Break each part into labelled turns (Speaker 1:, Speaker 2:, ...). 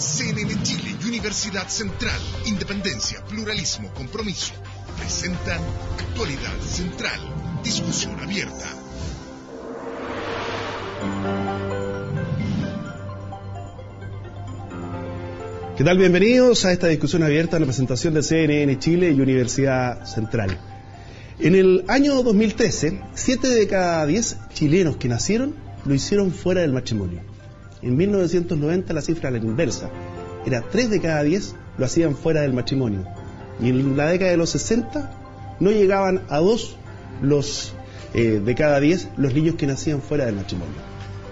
Speaker 1: CNN Chile y Universidad Central, independencia, pluralismo, compromiso, presentan Actualidad Central, discusión abierta.
Speaker 2: ¿Qué tal? Bienvenidos a esta discusión abierta en la presentación de CNN Chile y Universidad Central. En el año 2013, 7 de cada 10 chilenos que nacieron lo hicieron fuera del matrimonio. En 1990 la cifra era la inversa, era 3 de cada 10 lo hacían fuera del matrimonio. Y en la década de los 60 no llegaban a 2 de cada 10 los niños que nacían fuera del matrimonio.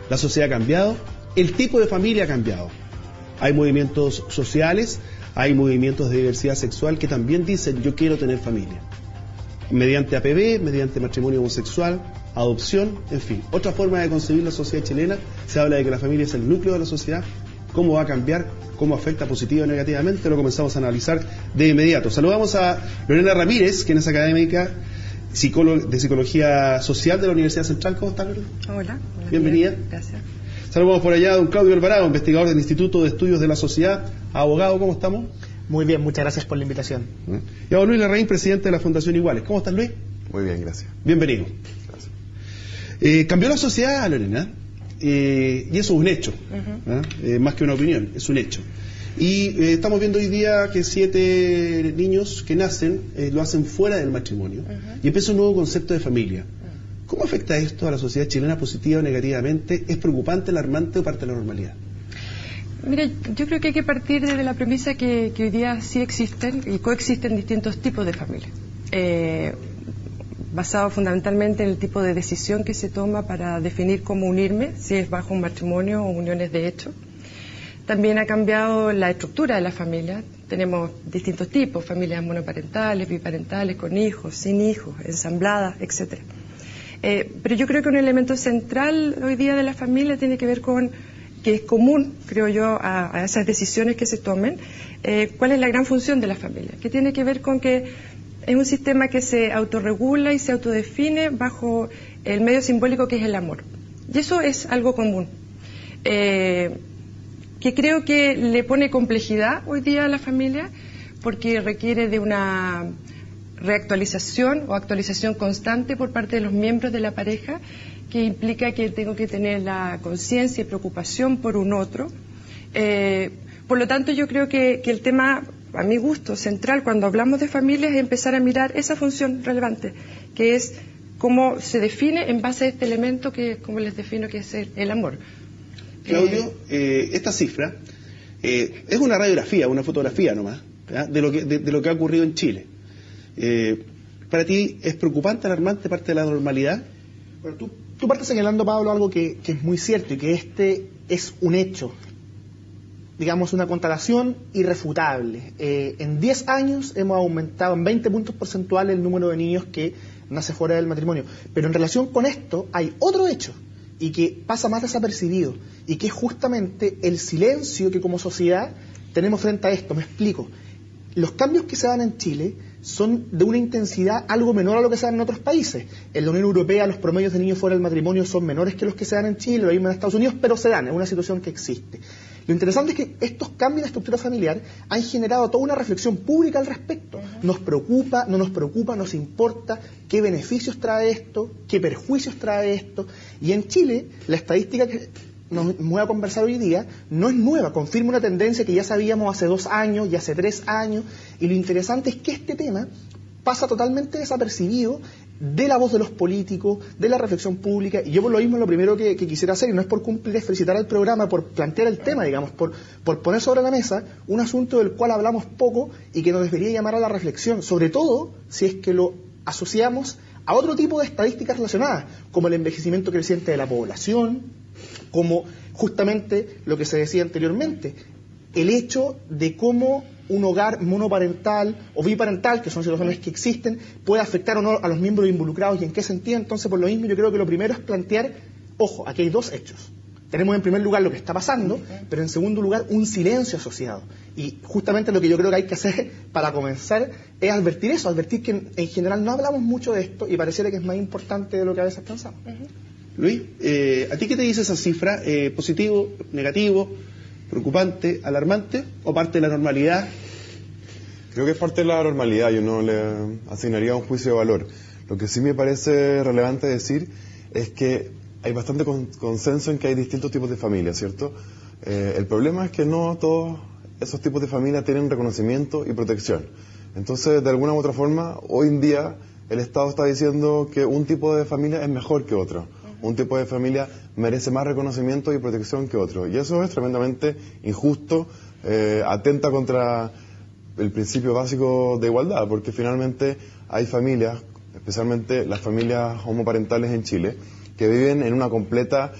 Speaker 2: La sociedad ha cambiado, el tipo de familia ha cambiado. Hay movimientos sociales, hay movimientos de diversidad sexual que también dicen yo quiero tener familia. Mediante APB, mediante matrimonio homosexual, adopción, en fin. Otra forma de concebir la sociedad chilena, se habla de que la familia es el núcleo de la sociedad. ¿Cómo va a cambiar? ¿Cómo afecta positiva o negativamente? Lo comenzamos a analizar de inmediato. Saludamos a Lorena Ramírez, quien es académica de Psicología Social de la Universidad Central. ¿Cómo está, Lorena?
Speaker 3: Hola.
Speaker 2: Bienvenida.
Speaker 3: Gracias.
Speaker 2: Saludamos por allá a don Claudio Alvarado, investigador del Instituto de Estudios de la Sociedad, abogado. ¿Cómo estamos?
Speaker 4: Muy bien, muchas gracias por la invitación.
Speaker 2: Y a don Luis Larraín, presidente de la Fundación Iguales. ¿Cómo estás, Luis?
Speaker 5: Muy bien, gracias.
Speaker 2: Bienvenido.
Speaker 5: Gracias.
Speaker 2: Cambió la sociedad, Lorena, y eso es un hecho, más que una opinión, es un hecho. Y estamos viendo hoy día que 7 niños que nacen lo hacen fuera del matrimonio, y empieza un nuevo concepto de familia. ¿Cómo afecta esto a la sociedad chilena, positiva o negativamente? ¿Es preocupante, alarmante o parte de la normalidad?
Speaker 3: Mira, yo creo que hay que partir desde la premisa que hoy día sí existen y coexisten distintos tipos de familias, basado fundamentalmente en el tipo de decisión que se toma para definir cómo unirme, si es bajo un matrimonio o uniones de hecho. También ha cambiado la estructura de la familia. Tenemos distintos tipos, familias monoparentales, biparentales, con hijos, sin hijos, ensambladas, etcétera. Pero yo creo que un elemento central hoy día de la familia tiene que ver con, que es común, creo yo, a esas decisiones que se tomen, cuál es la gran función de la familia, que tiene que ver con que es un sistema que se autorregula y se autodefine bajo el medio simbólico que es el amor. Y eso es algo común, que creo que le pone complejidad hoy día a la familia, porque requiere de una reactualización o actualización constante por parte de los miembros de la pareja, que implica que tengo que tener la conciencia y preocupación por un otro. Por lo tanto, yo creo que el tema, a mi gusto, central cuando hablamos de familias es empezar a mirar esa función relevante, que es cómo se define en base a este elemento que, como les defino, que es el amor.
Speaker 2: Claudio, esta cifra es una radiografía, una fotografía nomás, de lo que ha ocurrido en Chile. ¿Para ti es preocupante, alarmante, parte de la normalidad?
Speaker 4: Bueno, tú partes señalando, Pablo, algo que es muy cierto y que este es un hecho, digamos una constatación irrefutable. En 10 años hemos aumentado en 20 puntos porcentuales el número de niños que nace fuera del matrimonio. Pero en relación con esto hay otro hecho y que pasa más desapercibido y que es justamente el silencio que como sociedad tenemos frente a esto. Me explico. Los cambios que se dan en Chile son de una intensidad algo menor a lo que se dan en otros países. En la Unión Europea los promedios de niños fuera del matrimonio son menores que los que se dan en Chile, lo mismo en Estados Unidos, pero se dan, es una situación que existe. Lo interesante es que estos cambios en la estructura familiar han generado toda una reflexión pública al respecto. ¿Nos preocupa, no nos preocupa, nos importa? ¿Qué beneficios trae esto? ¿Qué perjuicios trae esto? Y en Chile, la estadística que nos voy a conversar hoy día no es nueva, confirma una tendencia que ya sabíamos hace 2 años y hace 3 años, y lo interesante es que este tema pasa totalmente desapercibido de la voz de los políticos, de la reflexión pública, y yo por lo mismo lo primero que quisiera hacer, y no es por cumplir, es felicitar al programa por plantear el tema, digamos, por poner sobre la mesa un asunto del cual hablamos poco y que nos debería llamar a la reflexión, sobre todo si es que lo asociamos a otro tipo de estadísticas relacionadas, como el envejecimiento creciente de la población, como justamente lo que se decía anteriormente, el hecho de cómo un hogar monoparental o biparental, que son situaciones que existen, puede afectar o no a los miembros involucrados y en qué sentido. Entonces, por lo mismo, yo creo que lo primero es plantear, ojo, aquí hay 2 hechos. Tenemos en primer lugar lo que está pasando, pero en segundo lugar un silencio asociado. Y justamente lo que yo creo que hay que hacer para comenzar es advertir eso, advertir que en general no hablamos mucho de esto y pareciera que es más importante de lo que a veces pensamos.
Speaker 2: Luis, ¿a ti qué te dice esa cifra? ¿Positivo, negativo? preocupante, alarmante o parte de la normalidad?
Speaker 5: Creo que es parte de la normalidad, yo no le asignaría un juicio de valor. Lo que sí me parece relevante decir es que hay bastante consenso en que hay distintos tipos de familias, ¿cierto? El problema es que no todos esos tipos de familias tienen reconocimiento y protección. Entonces, de alguna u otra forma, hoy en día el Estado está diciendo que un tipo de familia es mejor que otro. Un tipo de familia merece más reconocimiento y protección que otro. Y eso es tremendamente injusto, atenta contra el principio básico de igualdad, porque finalmente hay familias, especialmente las familias homoparentales en Chile, que viven en una completa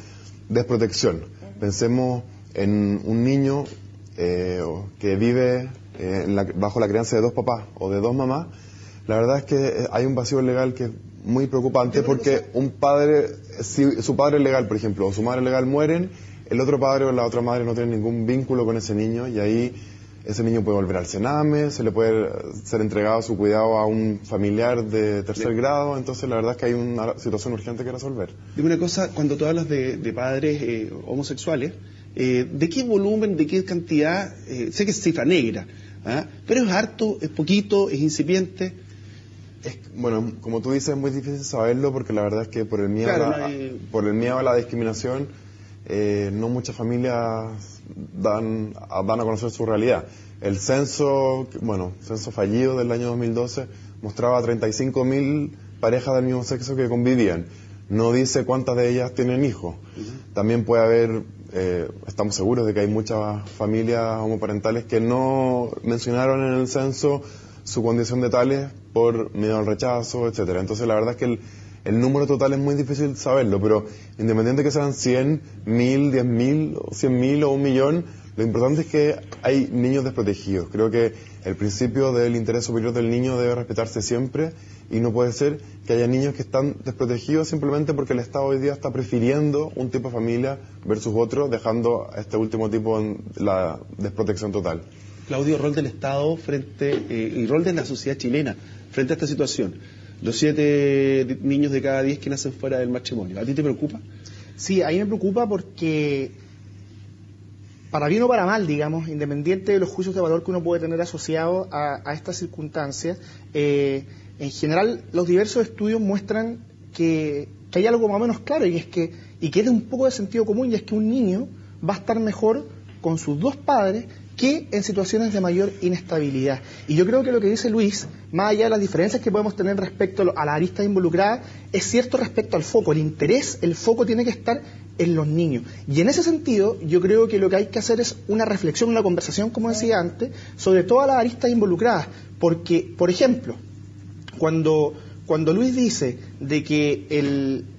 Speaker 5: desprotección. Pensemos en un niño que vive bajo la crianza de dos papás o de dos mamás. La verdad es que hay un vacío legal que es muy preocupante, porque un padre, si su padre legal, por ejemplo, o su madre legal mueren, el otro padre o la otra madre no tiene ningún vínculo con ese niño, y ahí ese niño puede volver al Sename, se le puede ser entregado su cuidado a un familiar de tercer grado. Entonces la verdad es que hay una situación urgente que resolver.
Speaker 2: Dime una cosa, cuando tú hablas de padres homosexuales, ¿de qué volumen, de qué cantidad? Sé que es cifra negra, pero ¿es harto, es poquito, es incipiente?
Speaker 5: Bueno, como tú dices, es muy difícil saberlo, porque la verdad es que por el miedo, por el miedo a la discriminación, no muchas familias dan a conocer su realidad. El censo fallido del año 2012 mostraba 35.000 parejas del mismo sexo que convivían. No dice cuántas de ellas tienen hijos. También puede haber, estamos seguros de que hay muchas familias homoparentales que no mencionaron en el censo su condición de tales por miedo al rechazo, etcétera. Entonces la verdad es que el número total es muy difícil saberlo, pero independiente que sean 100, 1000, 10.000, 100.000 o 1.000.000, lo importante es que hay niños desprotegidos. Creo que el principio del interés superior del niño debe respetarse siempre, y no puede ser que haya niños que están desprotegidos simplemente porque el Estado hoy día está prefiriendo un tipo de familia versus otro, dejando a este último tipo en la desprotección total.
Speaker 2: Claudio, rol del Estado y rol de la sociedad chilena frente a esta situación. Los 7 niños de cada 10 que nacen fuera del matrimonio. ¿A ti te preocupa?
Speaker 4: Sí, a mí me preocupa porque, para bien o para mal, digamos, independiente de los juicios de valor que uno puede tener asociados a estas circunstancias, en general los diversos estudios muestran que hay algo más o menos claro, y es que es de un poco de sentido común, y es que un niño va a estar mejor con sus dos padres que en situaciones de mayor inestabilidad. Y yo creo que lo que dice Luis, más allá de las diferencias que podemos tener respecto a las aristas involucradas, es cierto respecto al foco. El foco tiene que estar en los niños. Y en ese sentido, yo creo que lo que hay que hacer es una reflexión, una conversación, como decía antes, sobre todas las aristas involucradas. Porque, por ejemplo, cuando Luis dice de que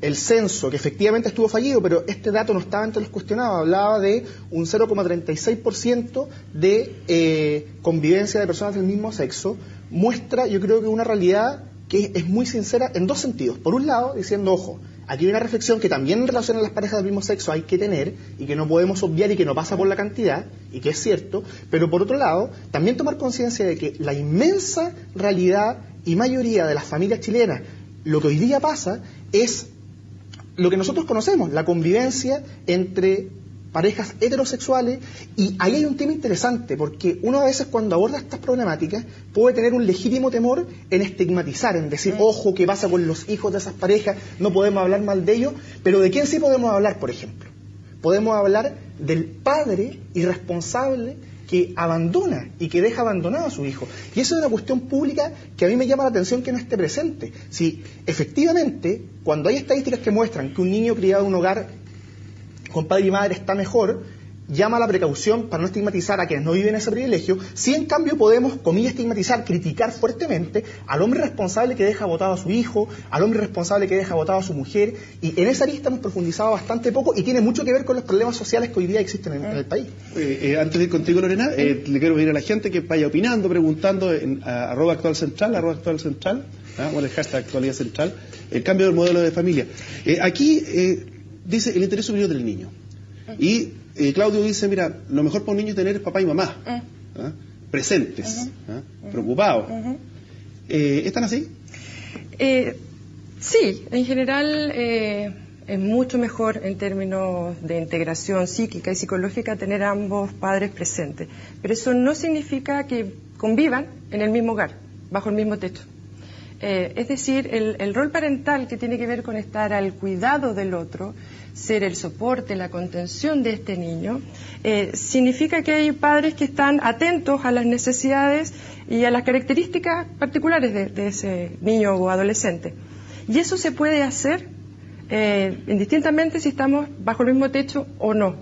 Speaker 4: el censo, que efectivamente estuvo fallido, pero este dato no estaba entre los cuestionados, hablaba de un 0,36% de convivencia de personas del mismo sexo, muestra, yo creo que una realidad que es muy sincera en dos sentidos. Por un lado, diciendo, ojo, aquí hay una reflexión que también en relación a las parejas del mismo sexo hay que tener, y que no podemos obviar, y que no pasa por la cantidad, y que es cierto, pero por otro lado, también tomar conciencia de que la inmensa realidad y mayoría de las familias chilenas, lo que hoy día pasa es lo que nosotros conocemos, la convivencia entre parejas heterosexuales. Y ahí hay un tema interesante, porque uno a veces, cuando aborda estas problemáticas, puede tener un legítimo temor en estigmatizar, en decir, ojo, ¿qué pasa con los hijos de esas parejas? No podemos hablar mal de ellos. Pero ¿de quién sí podemos hablar, por ejemplo? Podemos hablar del padre irresponsable que abandona y que deja abandonado a su hijo. Y eso es una cuestión pública que a mí me llama la atención que no esté presente. Si efectivamente, cuando hay estadísticas que muestran que un niño criado en un hogar con padre y madre está mejor, llama a la precaución para no estigmatizar a quienes no viven ese privilegio. Si en cambio podemos, comillas, estigmatizar, criticar fuertemente al hombre responsable que deja botado a su hijo, al hombre responsable que deja botado a su mujer, y en esa lista hemos profundizado bastante poco, y tiene mucho que ver con los problemas sociales que hoy día existen en el país.
Speaker 2: Antes de ir contigo, Lorena, le quiero pedir a la gente que vaya opinando, preguntando en @actualcentral, o en el hashtag actualidad central, el cambio del modelo de familia. Aquí dice el interés superior del niño. Y Claudio dice, mira, lo mejor para un niño es tener papá y mamá, presentes, preocupados. ¿Están así?
Speaker 3: Sí, en general es mucho mejor en términos de integración psíquica y psicológica tener a ambos padres presentes. Pero eso no significa que convivan en el mismo hogar, bajo el mismo techo. Es decir, el rol parental, que tiene que ver con estar al cuidado del otro, ser el soporte, la contención de este niño, significa que hay padres que están atentos a las necesidades y a las características particulares de ese niño o adolescente. Y eso se puede hacer indistintamente si estamos bajo el mismo techo o no.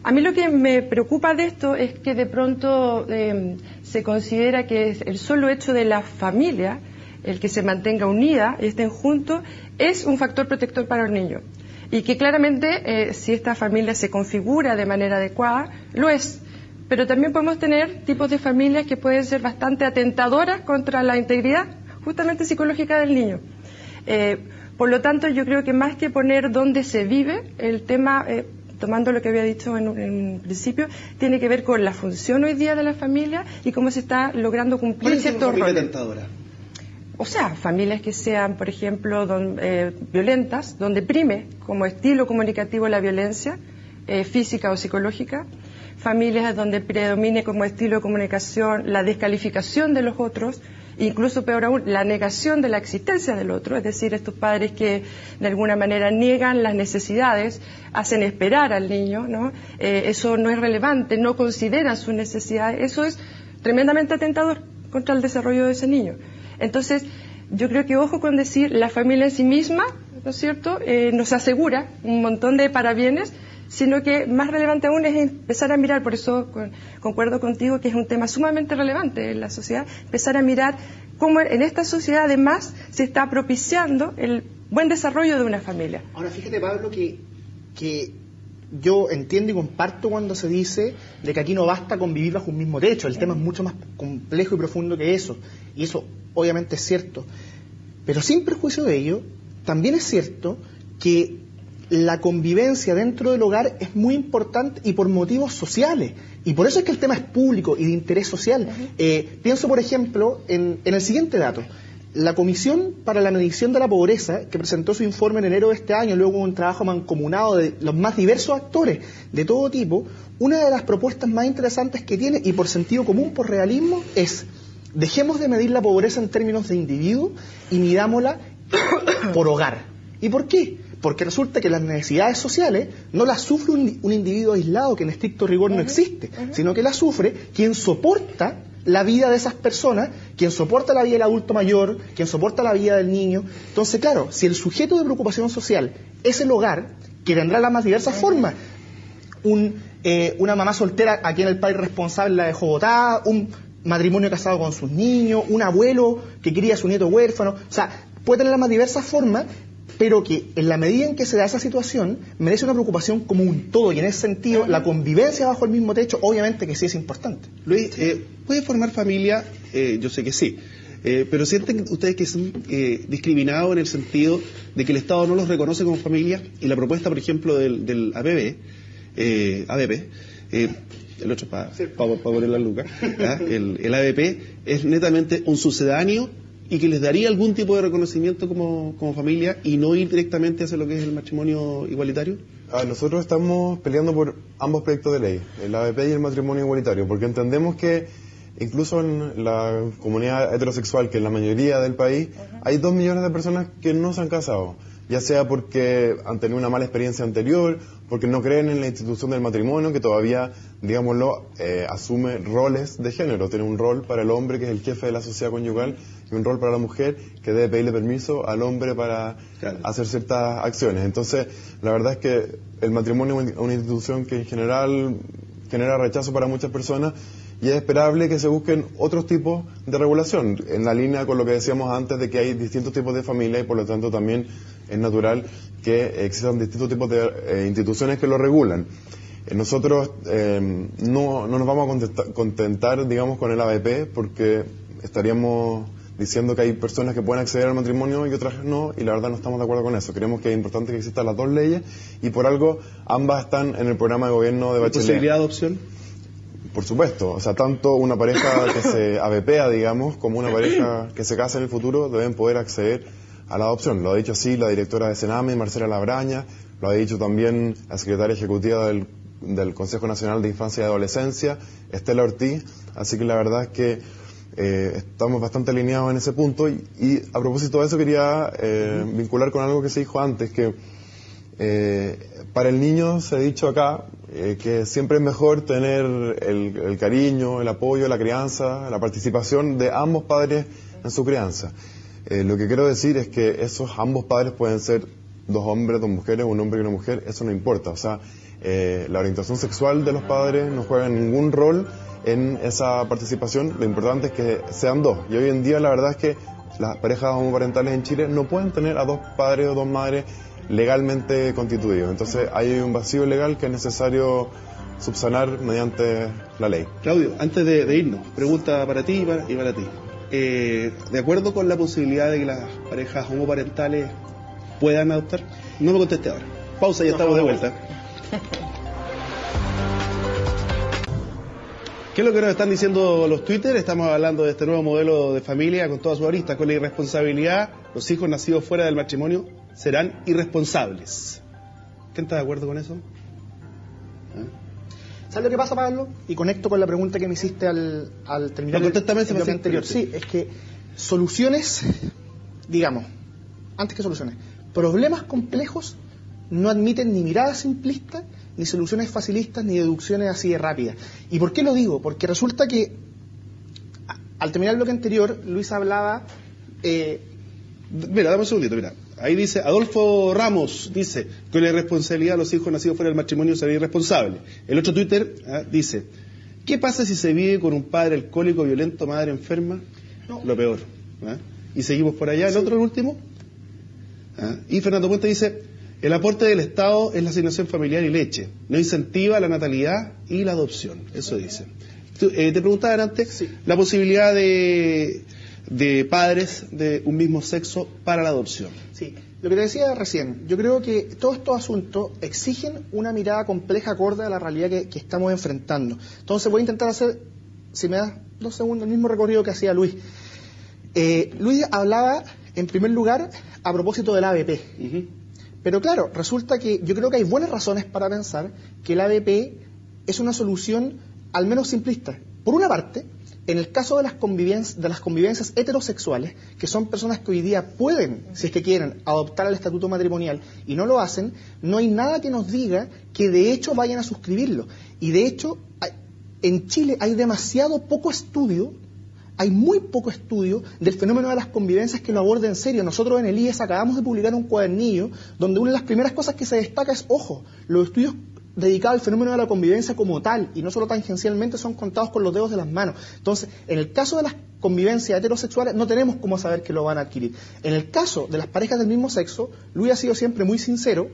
Speaker 3: A mí lo que me preocupa de esto es que de pronto se considera que es el solo hecho de la familia, el que se mantenga unida y estén juntos, es un factor protector para el niño. Y que claramente, si esta familia se configura de manera adecuada, lo es. Pero también podemos tener tipos de familias que pueden ser bastante atentadoras contra la integridad, justamente psicológica del niño. Por lo tanto, yo creo que más que poner dónde se vive, el tema, tomando lo que había dicho en un principio, tiene que ver con la función hoy día de la familia y cómo se está logrando cumplir ciertos roles.
Speaker 2: Tentadora?
Speaker 3: O sea, familias que sean, por ejemplo, violentas, donde prime como estilo comunicativo la violencia física o psicológica, familias donde predomine como estilo de comunicación la descalificación de los otros, incluso peor aún, la negación de la existencia del otro, es decir, estos padres que de alguna manera niegan las necesidades, hacen esperar al niño, ¿no? Eso no es relevante, no consideran sus necesidades, eso es tremendamente atentador contra el desarrollo de ese niño. Entonces, yo creo que ojo con decir la familia en sí misma, ¿no es cierto?, nos asegura un montón de parabienes, sino que más relevante aún es empezar a mirar, por eso concuerdo contigo que es un tema sumamente relevante en la sociedad, empezar a mirar cómo en esta sociedad además se está propiciando el buen desarrollo de una familia.
Speaker 4: Ahora, fíjate, Pablo, que yo entiendo y comparto cuando se dice de que aquí no basta con vivir bajo un mismo techo, el tema es mucho más complejo y profundo que eso, y eso obviamente es cierto, pero sin perjuicio de ello, también es cierto que la convivencia dentro del hogar es muy importante y por motivos sociales, y por eso es que el tema es público y de interés social. Pienso, por ejemplo, en el siguiente dato. La Comisión para la Medición de la Pobreza, que presentó su informe en enero de este año, luego un trabajo mancomunado de los más diversos actores de todo tipo, una de las propuestas más interesantes que tiene, y por sentido común, por realismo, es: dejemos de medir la pobreza en términos de individuo y midámosla por hogar. ¿Y por qué? Porque resulta que las necesidades sociales no las sufre un individuo aislado, que en estricto rigor no existe, sino que las sufre quien soporta la vida de esas personas, quien soporta la vida del adulto mayor, quien soporta la vida del niño. Entonces, claro, si el sujeto de preocupación social es el hogar, que tendrá las más diversas formas, una mamá soltera a quien el padre responsable la dejó botada, un matrimonio casado con sus niños, un abuelo que cría a su nieto huérfano, o sea, puede tener las más diversas formas, pero que en la medida en que se da esa situación merece una preocupación como un todo, y en ese sentido la convivencia bajo el mismo techo obviamente que sí es importante.
Speaker 2: Luis, ¿puede formar familia? Yo sé que sí, pero ¿sienten ustedes que son discriminados en el sentido de que el Estado no los reconoce como familia? Y la propuesta, por ejemplo, del ABP, el otro para poner la luca, el ABP es netamente un sucedáneo y que les daría algún tipo de reconocimiento como familia y no ir directamente hacia lo que es el matrimonio igualitario.
Speaker 5: Nosotros estamos peleando por ambos proyectos de ley, el ABP y el matrimonio igualitario, porque entendemos que incluso en la comunidad heterosexual, que es la mayoría del país, hay 2 millones de personas que no se han casado, ya sea porque han tenido una mala experiencia anterior, porque no creen en la institución del matrimonio, que todavía, digámoslo, asume roles de género. Tiene un rol para el hombre, que es el jefe de la sociedad conyugal, y un rol para la mujer, que debe pedirle permiso al hombre para hacer ciertas acciones. Entonces, la verdad es que el matrimonio es una institución que en general genera rechazo para muchas personas, y es esperable que se busquen otros tipos de regulación, en la línea con lo que decíamos antes de que hay distintos tipos de familia, y por lo tanto también es natural que existan distintos tipos de instituciones que lo regulan. Nosotros no nos vamos a contentar, digamos, con el ABP, porque estaríamos diciendo que hay personas que pueden acceder al matrimonio y otras no, y la verdad no estamos de acuerdo con eso. Creemos que es importante que existan las dos leyes, y por algo ambas están en el programa de gobierno de Bachelet.
Speaker 2: ¿Posibilidad de adopción?
Speaker 5: Por supuesto, o sea, tanto una pareja que se ABPea, digamos, como una pareja que se casa en el futuro deben poder acceder a la adopción. Lo ha dicho así la directora de Sename, Marcela Labraña, lo ha dicho también la secretaria ejecutiva del Consejo Nacional de Infancia y Adolescencia, Estela Ortiz, así que la verdad es que estamos bastante alineados en ese punto y a propósito de eso quería vincular con algo que se dijo antes, que para el niño se ha dicho acá que siempre es mejor tener el cariño, el apoyo, la crianza, la participación de ambos padres en su crianza. Lo que quiero decir es que esos ambos padres pueden ser dos hombres, dos mujeres, un hombre y una mujer, eso no importa. O sea, la orientación sexual de los padres no juega ningún rol en esa participación. Lo importante es que sean dos. Y hoy en día la verdad es que las parejas homoparentales en Chile no pueden tener a dos padres o dos madres legalmente constituidos. Entonces hay un vacío legal que es necesario subsanar mediante la ley.
Speaker 2: Claudio, antes de irnos, pregunta para ti y para ti. ¿De acuerdo con la posibilidad de que las parejas homoparentales puedan adoptar? No me conteste ahora. Pausa y estamos de vuelta. ¿Qué es lo que nos están diciendo los Twitter? Estamos hablando de este nuevo modelo de familia con todas sus aristas, con la irresponsabilidad. Los hijos nacidos fuera del matrimonio serán irresponsables. ¿Quién está de acuerdo con eso?
Speaker 4: ¿Sabes lo que pasa, Pablo? Y conecto con la pregunta que me hiciste al terminar el bloque anterior. Sí, es que soluciones, digamos, antes que soluciones, problemas complejos no admiten ni miradas simplistas, ni soluciones facilistas, ni deducciones así de rápidas. ¿Y por qué lo digo? Porque resulta que al terminar el bloque anterior, Luis hablaba...
Speaker 2: Mira, dame un segundito, mira. Ahí dice, Adolfo Ramos dice que la irresponsabilidad de los hijos nacidos fuera del matrimonio sería irresponsable. El otro Twitter dice, ¿qué pasa si se vive con un padre alcohólico, violento, madre enferma? No. Lo peor. Y seguimos por allá, el otro, el último. Y Fernando Puente dice, el aporte del Estado es la asignación familiar y leche, no incentiva la natalidad y la adopción. Eso dice. Te preguntaban antes la posibilidad de padres de un mismo sexo para la adopción.
Speaker 4: Sí, lo que te decía recién, yo creo que todos estos asuntos exigen una mirada compleja acorde a la realidad que estamos enfrentando. Entonces voy a intentar hacer, si me das 2 segundos, el mismo recorrido que hacía Luis. Luis hablaba, en primer lugar, a propósito del ABP. Pero claro, resulta que yo creo que hay buenas razones para pensar que el ABP es una solución al menos simplista. Por una parte, en el caso de las convivencias heterosexuales, que son personas que hoy día pueden, si es que quieren, adoptar el estatuto matrimonial y no lo hacen, no hay nada que nos diga que de hecho vayan a suscribirlo. Y de hecho, en Chile hay demasiado poco estudio, hay muy poco estudio del fenómeno de las convivencias que lo aborde en serio. Nosotros en el IES acabamos de publicar un cuadernillo donde una de las primeras cosas que se destaca es, ojo, los estudios dedicados al fenómeno de la convivencia como tal, y no solo tangencialmente, son contados con los dedos de las manos. Entonces, en el caso de las convivencias heterosexuales, no tenemos cómo saber que lo van a adquirir. En el caso de las parejas del mismo sexo, Luis ha sido siempre muy sincero,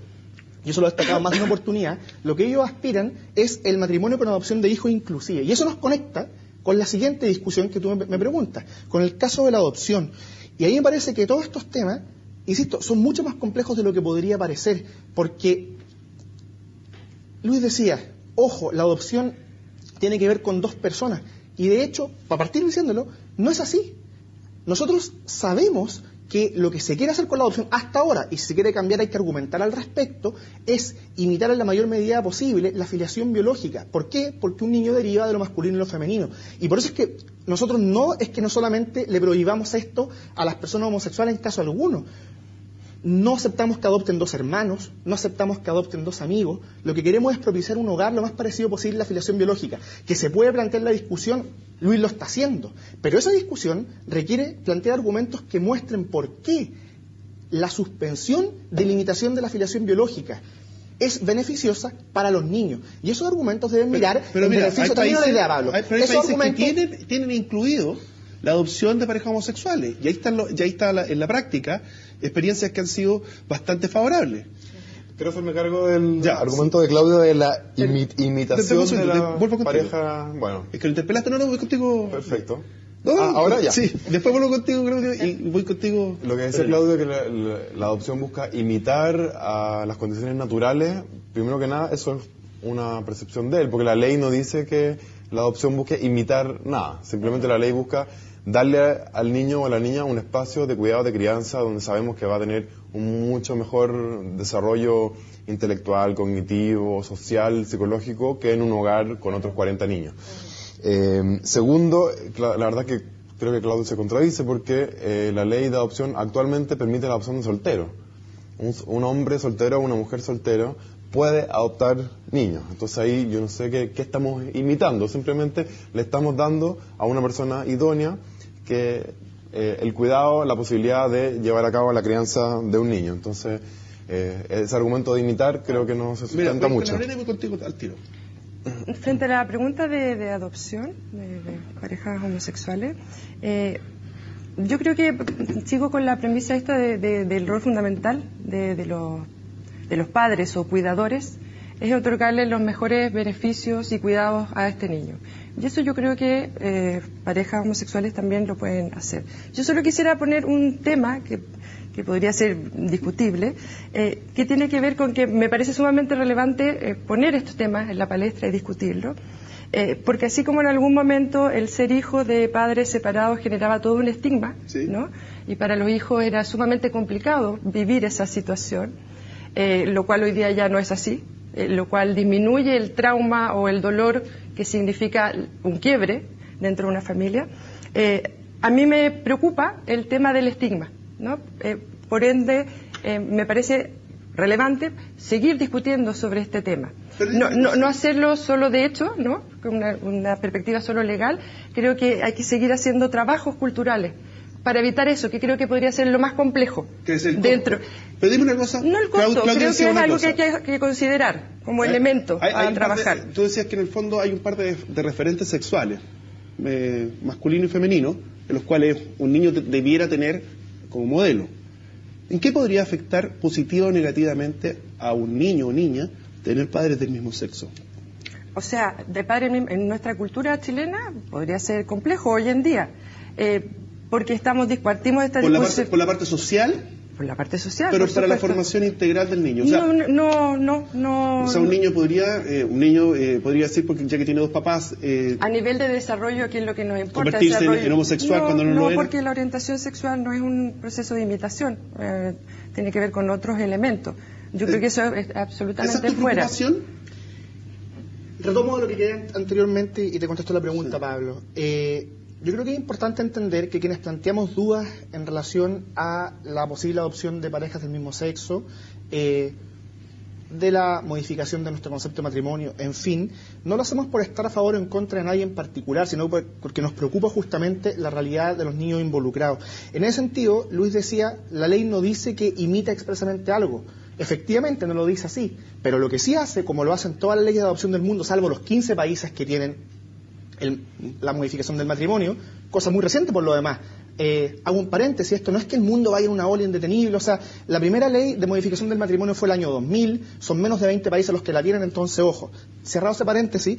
Speaker 4: y eso lo he destacado más de una oportunidad, lo que ellos aspiran es el matrimonio con adopción de hijos inclusive. Y eso nos conecta con la siguiente discusión que tú me preguntas, con el caso de la adopción. Y ahí me parece que todos estos temas, insisto, son mucho más complejos de lo que podría parecer, porque Luis decía, ojo, la adopción tiene que ver con 2 personas. Y de hecho, para partir diciéndolo, no es así. Nosotros sabemos que lo que se quiere hacer con la adopción hasta ahora, y si se quiere cambiar hay que argumentar al respecto, es imitar en la mayor medida posible la filiación biológica. ¿Por qué? Porque un niño deriva de lo masculino y lo femenino. Y por eso es que nosotros no solamente le prohibamos esto a las personas homosexuales en caso alguno. No aceptamos que adopten 2 hermanos, no aceptamos que adopten 2 amigos. Lo que queremos es propiciar un hogar lo más parecido posible a la filiación biológica. Que se puede plantear la discusión, Luis lo está haciendo. Pero esa discusión requiere plantear argumentos que muestren por qué la suspensión de limitación de la filiación biológica es beneficiosa para los niños. Y esos argumentos deben mirar
Speaker 2: pero
Speaker 4: en
Speaker 2: mira,
Speaker 4: beneficio también de la idea, Pablo.
Speaker 2: Hay países que tienen incluido la adopción de parejas homosexuales. Y ahí está en la práctica experiencias que han sido bastante favorables.
Speaker 5: Quiero hacerme cargo del argumento de Claudio de la imitación de la pareja. Bueno.
Speaker 2: Es que lo interpelaste, no, voy contigo.
Speaker 5: Perfecto.
Speaker 2: No,
Speaker 5: ahora ya.
Speaker 2: Sí, después vuelvo contigo, Claudio, y voy contigo.
Speaker 5: Lo que decía Claudio es que la adopción busca imitar a las condiciones naturales. Primero que nada, eso es una percepción de él, porque la ley no dice que la adopción busque imitar nada, simplemente la ley busca darle al niño o a la niña un espacio de cuidado, de crianza, donde sabemos que va a tener un mucho mejor desarrollo intelectual, cognitivo, social, psicológico, que en un hogar con otros 40 niños. Segundo, la verdad que creo que Claudio se contradice porque la ley de adopción actualmente permite la adopción de soltero. Un hombre soltero o una mujer soltero puede adoptar niños. Entonces ahí yo no sé qué estamos imitando, simplemente le estamos dando a una persona idónea que el cuidado, la posibilidad de llevar a cabo la crianza de un niño. Entonces ese argumento de imitar creo que no se sustenta mucho.
Speaker 2: Mira, voy contigo al tiro.
Speaker 3: Frente a la pregunta de adopción de parejas homosexuales, yo creo que sigo con la premisa esta del rol fundamental de los padres o cuidadores, es otorgarle los mejores beneficios y cuidados a este niño. Y eso yo creo que parejas homosexuales también lo pueden hacer. Yo solo quisiera poner un tema que podría ser discutible, que tiene que ver con que me parece sumamente relevante poner estos temas en la palestra y discutirlo, porque así como en algún momento el ser hijo de padres separados generaba todo un estigma,
Speaker 2: sí,
Speaker 3: ¿no? Y para los hijos era sumamente complicado vivir esa situación, lo cual hoy día ya no es así, lo cual disminuye el trauma o el dolor que significa un quiebre dentro de una familia. A mí me preocupa el tema del estigma, ¿no? Por ende, me parece relevante seguir discutiendo sobre este tema. No hacerlo solo de hecho, ¿no? Con una perspectiva solo legal. Creo que hay que seguir haciendo trabajos culturales para evitar eso, que creo que podría ser lo más complejo.
Speaker 2: Que es el
Speaker 3: dentro.
Speaker 2: costo. Pero dime una cosa.
Speaker 3: No el costo, creo que es algo
Speaker 2: cosa.
Speaker 3: que hay que considerar como elemento a trabajar.
Speaker 2: Tú decías que en el fondo hay un par de referentes sexuales, masculino y femenino, en los cuales un niño debiera tener como modelo. ¿En qué podría afectar positiva o negativamente a un niño o niña tener padres del mismo sexo?
Speaker 3: O sea, de padre en nuestra cultura chilena podría ser complejo hoy en día, porque partimos de esta discusión.
Speaker 2: ¿Por la parte social?
Speaker 3: Por la parte social,
Speaker 2: pero
Speaker 3: por
Speaker 2: para
Speaker 3: supuesto.
Speaker 2: la formación integral del niño. O sea,
Speaker 3: no.
Speaker 2: O sea, un niño podría decir, porque ya que tiene dos papás...
Speaker 3: a nivel de desarrollo, ¿qué es lo que nos importa?
Speaker 2: Convertirse en homosexual cuando no lo era.
Speaker 3: No, porque la orientación sexual no es un proceso de imitación, tiene que ver con otros elementos. Yo creo que eso es absolutamente
Speaker 2: ¿Esa es tu
Speaker 3: fuera.
Speaker 2: preocupación?
Speaker 4: Retomo lo que quedé anteriormente y te contesto la pregunta, sí. Pablo. Yo creo que es importante entender que quienes planteamos dudas en relación a la posible adopción de parejas del mismo sexo, de la modificación de nuestro concepto de matrimonio, en fin, no lo hacemos por estar a favor o en contra de nadie en particular, sino porque nos preocupa justamente la realidad de los niños involucrados. En ese sentido, Luis decía, la ley no dice que imita expresamente algo. Efectivamente no lo dice así, pero lo que sí hace, como lo hacen todas las leyes de adopción del mundo, salvo los 15 países que tienen la modificación del matrimonio, cosa muy reciente por lo demás. Hago un paréntesis, esto no es que el mundo vaya en una ola indetenible, o sea, la primera ley de modificación del matrimonio fue el año 2000, son menos de 20 países los que la tienen, entonces, ojo, cerrado ese paréntesis,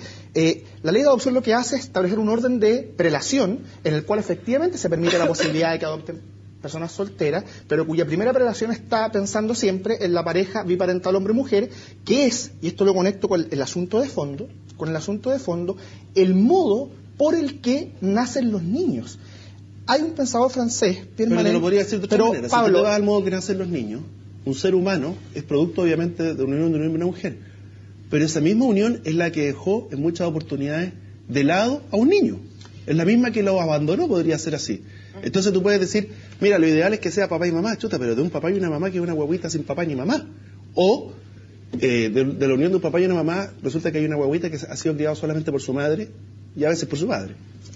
Speaker 4: la ley de adopción lo que hace es establecer un orden de prelación en el cual efectivamente se permite la posibilidad de que adopten personas solteras, pero cuya primera prelación está pensando siempre en la pareja biparental hombre-mujer, que es, y esto lo conecto con el asunto de fondo, el modo por el que nacen los niños. Hay un pensador francés, Pierre
Speaker 2: Pero te lo podría decir de otra manera.
Speaker 4: Pablo,
Speaker 2: si tú te vas al modo que nacen los niños, un ser humano es producto obviamente de una unión de un hombre y una mujer, pero esa misma unión es la que dejó en muchas oportunidades de lado a un niño. Es la misma que lo abandonó, podría ser así. Entonces tú puedes decir, mira, lo ideal es que sea papá y mamá, chuta, pero de un papá y una mamá que es una guaguita sin papá ni mamá. O de la unión de un papá y una mamá resulta que hay una guaguita que ha sido criada solamente por su madre y a veces por su padre.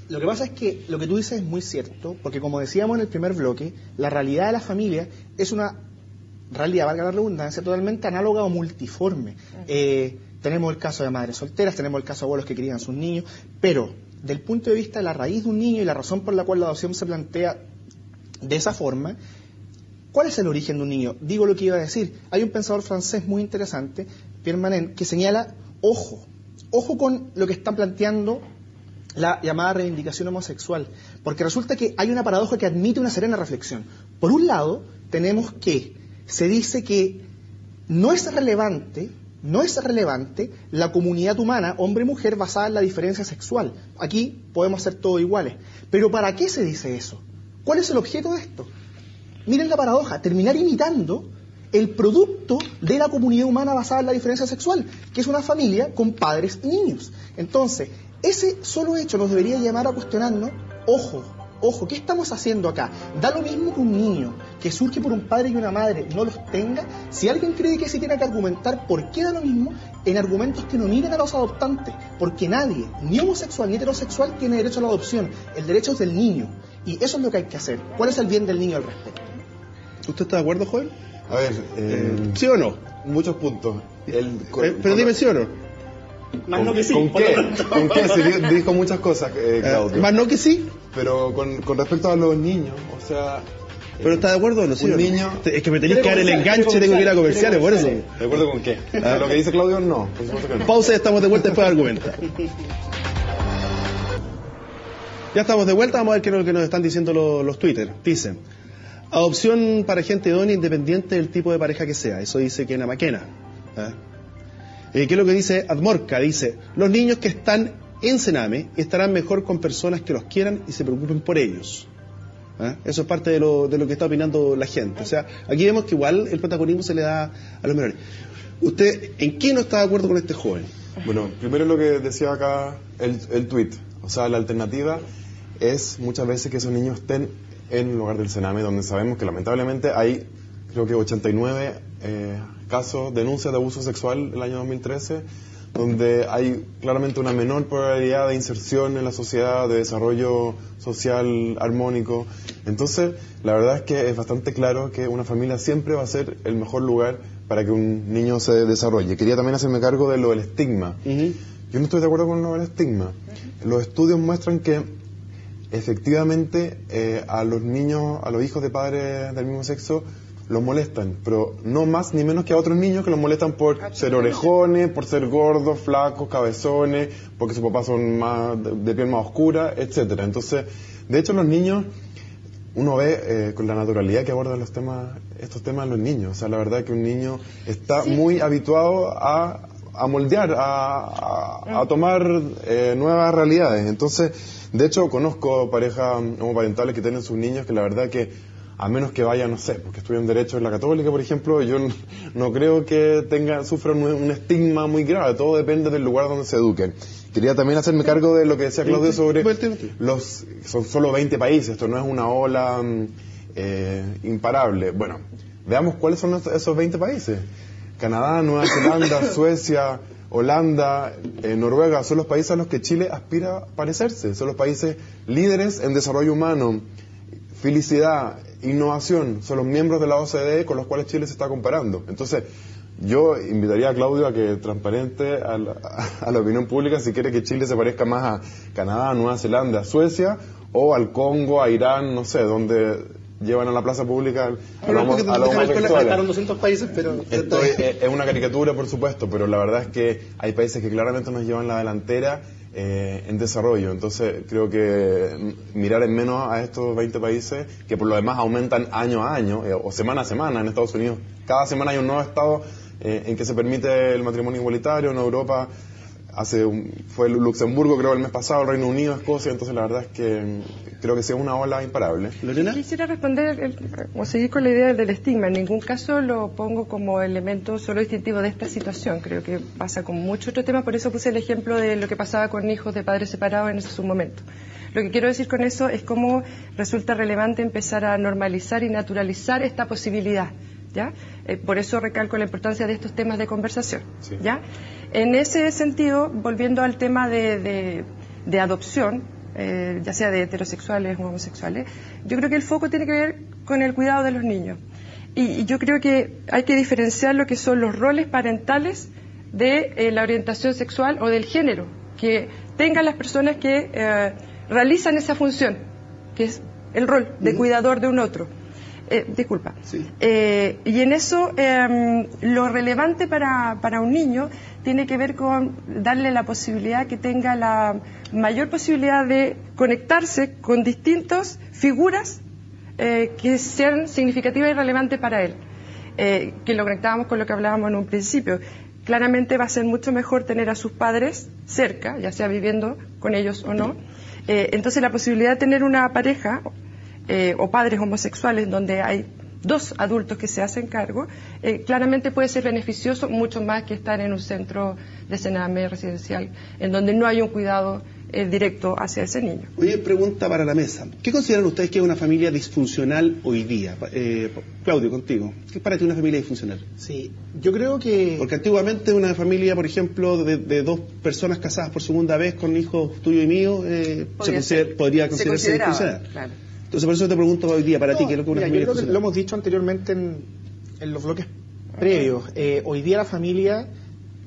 Speaker 4: Lo que pasa es que lo que tú dices es muy cierto, porque como decíamos en el primer bloque, la realidad de la familia es una realidad, valga la redundancia, totalmente análoga o multiforme. Tenemos el caso de madres solteras, tenemos el caso de abuelos que crían a sus niños, pero del punto de vista de la raíz de un niño y la razón por la cual la adopción se plantea de esa forma, ¿cuál es el origen de un niño? Digo lo que iba a decir. Hay un pensador francés muy interesante, Pierre Manent, que señala, ojo con lo que están planteando la llamada reivindicación homosexual, porque resulta que hay una paradoja que admite una serena reflexión. Por un lado, tenemos que se dice que no es relevante no es relevante la comunidad humana, hombre-mujer, basada en la diferencia sexual. Aquí podemos ser todos iguales. Pero ¿para qué se dice eso? ¿Cuál es el objeto de esto? Miren la paradoja, terminar imitando el producto de la comunidad humana basada en la diferencia sexual, que es una familia con padres y niños. Entonces, ese solo hecho nos debería llamar a cuestionarnos, ojo, ¿qué estamos haciendo acá? Da lo mismo que un niño que surge por un padre y una madre no los tenga. Si alguien cree que se tiene que argumentar por qué da lo mismo, en argumentos que no miren a los adoptantes, porque nadie, ni homosexual ni heterosexual, tiene derecho a la adopción. El derecho es del niño, y eso es lo que hay que hacer. ¿Cuál es el bien del niño al respecto?
Speaker 2: ¿Usted está de acuerdo, joven?
Speaker 5: A ver,
Speaker 2: ¿sí o no?
Speaker 5: muchos puntos.
Speaker 2: Pero dime sí o no.
Speaker 4: Más no que sí.
Speaker 5: ¿Con qué? ¿Con qué? Se dijo muchas cosas, Claudio.
Speaker 2: Más no que sí.
Speaker 5: Pero con respecto a los niños, o sea...
Speaker 2: ¿Pero está de acuerdo o no? ¿Sí
Speaker 5: un
Speaker 2: o no?
Speaker 5: niño...
Speaker 2: Es que me tenéis que dar el enganche, tengo que ir a comerciales, por eso.
Speaker 5: ¿De acuerdo con qué? ¿Con lo que dice Claudio? No, por supuesto que no.
Speaker 2: Pausa y estamos de vuelta después de argumentar. Ya estamos de vuelta, vamos a ver qué es lo que nos están diciendo los Twitter. Dicen, adopción para gente idónea independiente del tipo de pareja que sea. Eso dice Kena Maquena. ¿Qué es lo que dice Admorca? Dice, los niños que están en Sename estarán mejor con personas que los quieran y se preocupen por ellos. Eso es parte de lo que está opinando la gente. O sea, aquí vemos que igual el protagonismo se le da a los menores. ¿Usted en qué no está de acuerdo con este joven?
Speaker 5: Bueno, primero lo que decía acá el tuit. O sea, la alternativa es muchas veces que esos niños estén en el lugar del Sename, donde sabemos que lamentablemente hay, creo que 89 casos, denuncias de abuso sexual el año 2013, donde hay claramente una menor probabilidad de inserción en la sociedad, de desarrollo social armónico. Entonces, la verdad es que es bastante claro que una familia siempre va a ser el mejor lugar para que un niño se desarrolle. Quería también hacerme cargo de lo del estigma. Yo no estoy de acuerdo con lo del estigma. Los estudios muestran que efectivamente a los niños, a los hijos de padres del mismo sexo, los molestan, pero no más ni menos que a otros niños que los molestan por ser orejones, por ser gordos, flacos, cabezones, porque sus papás son más de piel más oscura, etcétera. Entonces, de hecho, los niños, uno ve con la naturalidad que abordan estos temas los niños. O sea, la verdad que un niño está muy habituado a moldear, a tomar nuevas realidades. Entonces, de hecho, conozco parejas homoparentales que tienen sus niños que la verdad que a menos que vayan, no sé, porque estudian Derecho en la Católica, por ejemplo, yo no creo que sufran un estigma muy grave. Todo depende del lugar donde se eduquen. Quería también hacerme cargo de lo que decía Claudio sobre son solo 20 países, esto no es una ola imparable. Bueno, veamos cuáles son esos 20 países. Canadá, Nueva Zelanda, Suecia, Holanda, Noruega, son los países a los que Chile aspira a parecerse. Son los países líderes en desarrollo humano, felicidad, innovación, son los miembros de la OCDE con los cuales Chile se está comparando. Entonces, yo invitaría a Claudio a que transparente a la opinión pública si quiere que Chile se parezca más a Canadá, Nueva Zelanda, Suecia, o al Congo, a Irán, no sé, donde llevan a la plaza pública a los homosexuales.
Speaker 4: 200 países, pero...
Speaker 5: Esto es una caricatura, por supuesto, pero la verdad es que hay países que claramente nos llevan la delantera en desarrollo. Entonces creo que mirar en menos a estos 20 países, que por lo demás aumentan año a año, o semana a semana en Estados Unidos. Cada semana hay un nuevo estado en que se permite el matrimonio igualitario. En Europa fue Luxemburgo, creo, el mes pasado, el Reino Unido, Escocia. Entonces la verdad es que creo que sí es una ola imparable.
Speaker 2: ¿Lorena?
Speaker 3: Quisiera responder o seguir con la idea del estigma. En ningún caso lo pongo como elemento solo distintivo de esta situación. Creo que pasa con muchos otros temas. Por eso puse el ejemplo de lo que pasaba con hijos de padres separados en su momento. Lo que quiero decir con eso es cómo resulta relevante empezar a normalizar y naturalizar esta posibilidad. ¿Ya? Por eso recalco la importancia de estos temas de conversación.
Speaker 5: Sí.
Speaker 3: ¿Ya? En ese sentido, volviendo al tema de adopción, ya sea de heterosexuales o homosexuales, yo creo que el foco tiene que ver con el cuidado de los niños. Y yo creo que hay que diferenciar lo que son los roles parentales de la orientación sexual o del género que tengan las personas que realizan esa función, que es el rol de cuidador de un otro. Disculpa.
Speaker 2: Sí.
Speaker 3: Y en eso lo relevante para un niño tiene que ver con darle la posibilidad que tenga la mayor posibilidad de conectarse con distintas figuras que sean significativas y relevantes para él. Que lo conectábamos con lo que hablábamos en un principio. claramente va a ser mucho mejor tener a sus padres cerca, ya sea viviendo con ellos o no. Entonces la posibilidad de tener una pareja o padres homosexuales donde hay dos adultos que se hacen cargo, claramente puede ser beneficioso mucho más que estar en un centro de cename residencial en donde no hay un cuidado directo hacia ese niño.
Speaker 2: Oye, pregunta para la mesa. ¿Qué consideran ustedes que es una familia disfuncional hoy día? Claudio, contigo. ¿Qué es para ti una familia disfuncional?
Speaker 4: Sí, yo creo que...
Speaker 2: Porque antiguamente una familia, por ejemplo, de dos personas casadas por segunda vez con hijos tuyo y mío, podría considerarse disfuncional.
Speaker 3: Claro.
Speaker 2: Entonces, por eso te pregunto hoy día, para ti, ¿qué es lo que una familia
Speaker 4: yo creo que
Speaker 2: disfuncional?
Speaker 4: lo hemos dicho anteriormente en los bloques previos. Hoy día la familia,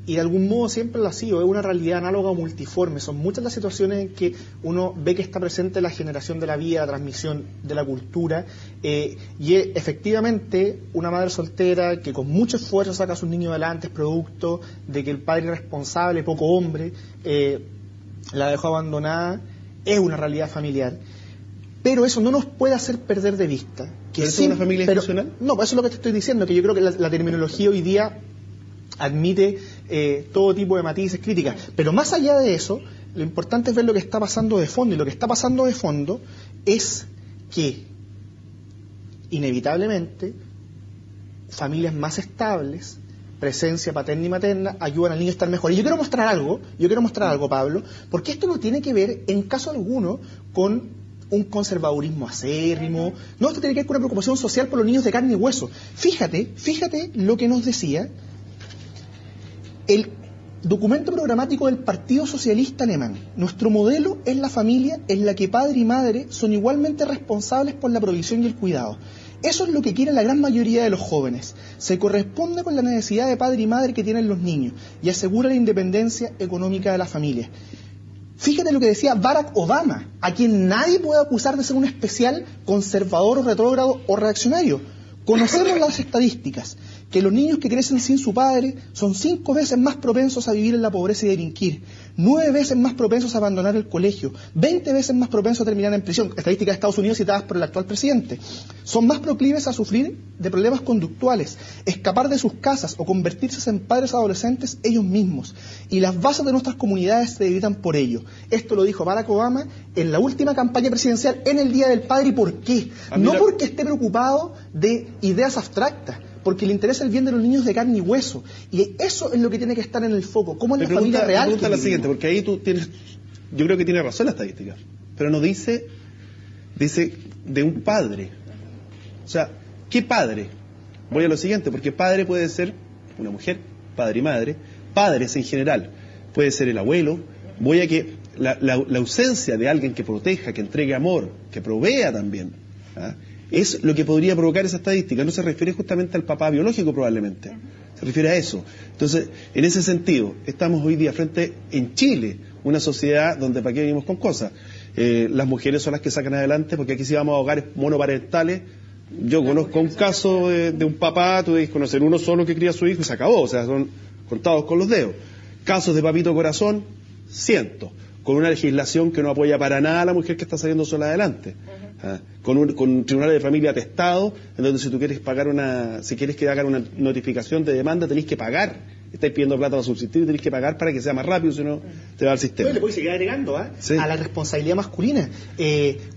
Speaker 4: y de algún modo siempre lo ha sido, es una realidad análoga o multiforme. Son muchas las situaciones en que uno ve que está presente la generación de la vida, la transmisión de la cultura, y efectivamente una madre soltera que con mucho esfuerzo saca a sus niños adelante es producto de que el padre irresponsable, poco hombre, la dejó abandonada, es una realidad familiar. Pero eso no nos puede hacer perder de vista que
Speaker 2: ¿Pero es una familia disfuncional?
Speaker 4: No, eso es lo que te estoy diciendo, que yo creo que la terminología hoy día admite todo tipo de matices, críticas. Pero más allá de eso, lo importante es ver lo que está pasando de fondo. Y lo que está pasando de fondo es que, inevitablemente, familias más estables, presencia paterna y materna, ayudan al niño a estar mejor. Y yo quiero mostrar algo, Pablo, porque esto no tiene que ver, en caso alguno, con un conservadurismo acérrimo. No, esto tiene que ver con una preocupación social por los niños de carne y hueso. Fíjate lo que nos decía el documento programático del Partido Socialista Alemán. Nuestro modelo es la familia en la que padre y madre son igualmente responsables por la provisión y el cuidado. Eso es lo que quiere la gran mayoría de los jóvenes. Se corresponde con la necesidad de padre y madre que tienen los niños y asegura la independencia económica de la familia. Fíjate lo que decía Barack Obama, a quien nadie puede acusar de ser un especial conservador o retrógrado o reaccionario. Conocemos las estadísticas, que los niños que crecen sin su padre son 5 veces más propensos a vivir en la pobreza y delinquir, 9 veces más propensos a abandonar el colegio, 20 veces más propensos a terminar en prisión, estadísticas de Estados Unidos citadas por el actual presidente. Son más proclives a sufrir de problemas conductuales, escapar de sus casas o convertirse en padres adolescentes ellos mismos. Y las bases de nuestras comunidades se debilitan por ello. Esto lo dijo Barack Obama en la última campaña presidencial en el Día del Padre. ¿Y por qué? No porque esté preocupado de ideas abstractas, porque le interesa el bien de los niños de carne y hueso. Y eso es lo que tiene que estar en el foco. ¿Cómo es la familia real?
Speaker 2: Me pregunta la siguiente, porque ahí tú tienes... Yo creo que tiene razón la estadística, pero no dice de un padre. O sea, ¿qué padre? Voy a lo siguiente, porque padre puede ser una mujer, padre y madre, padres en general, puede ser el abuelo. Voy a que la ausencia de alguien que proteja, que entregue amor, que provea también, ¿ah? Es lo que podría provocar esa estadística. No se refiere justamente al papá biológico probablemente, se refiere a eso. Entonces, en ese sentido, estamos hoy día frente, en Chile, una sociedad donde para qué venimos con cosas. Las mujeres son las que sacan adelante, porque aquí si vamos a hogares monoparentales, yo conozco un caso de un papá, tú debes conocer uno solo que cría a su hijo y se acabó, o sea, son contados con los dedos. Casos de papito corazón, cientos, con una legislación que no apoya para nada a la mujer que está saliendo sola adelante. Con un tribunal de familia atestado, en donde si tú quieres si quieres que hagan una notificación de demanda, tenés que pagar. Estáis pidiendo plata para subsistir y tenés que pagar para que sea más rápido, si no te va al sistema.
Speaker 4: Le puedes seguir agregando
Speaker 2: sí,
Speaker 4: a la responsabilidad masculina.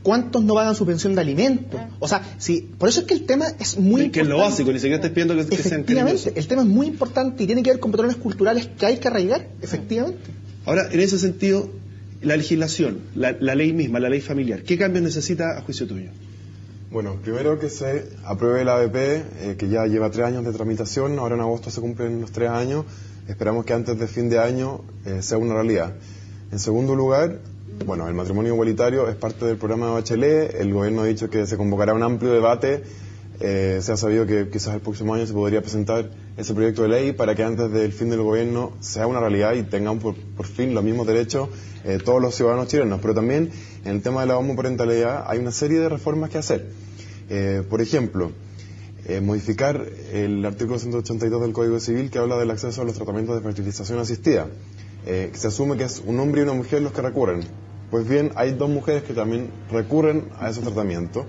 Speaker 4: ¿Cuántos no pagan su pensión de alimentos? O sea, por eso es que el tema es muy importante.
Speaker 2: Que es lo básico, ni siquiera estás pidiendo que sean cariñosos.
Speaker 4: Efectivamente, el tema es muy importante y tiene que ver con patrones culturales que hay que arraigar, efectivamente.
Speaker 2: Ahora, en ese sentido, la legislación, la ley misma, la ley familiar, ¿qué cambios necesita a juicio tuyo?
Speaker 5: Bueno, primero que se apruebe la ABP, que ya lleva 3 años de tramitación, ahora en agosto se cumplen los 3 años, esperamos que antes de fin de año sea una realidad. En segundo lugar, bueno, el matrimonio igualitario es parte del programa de Bachelet, el gobierno ha dicho que se convocará un amplio debate, se ha sabido que quizás el próximo año se podría presentar ese proyecto de ley para que antes del fin del gobierno sea una realidad y tengan por fin los mismos derechos todos los ciudadanos chilenos. Pero también en el tema de la homoparentalidad hay una serie de reformas que hacer. Por ejemplo, modificar el artículo 182 del Código Civil que habla del acceso a los tratamientos de fertilización asistida. Se asume que es un hombre y una mujer los que recurren. Pues bien, hay 2 mujeres que también recurren a esos tratamientos.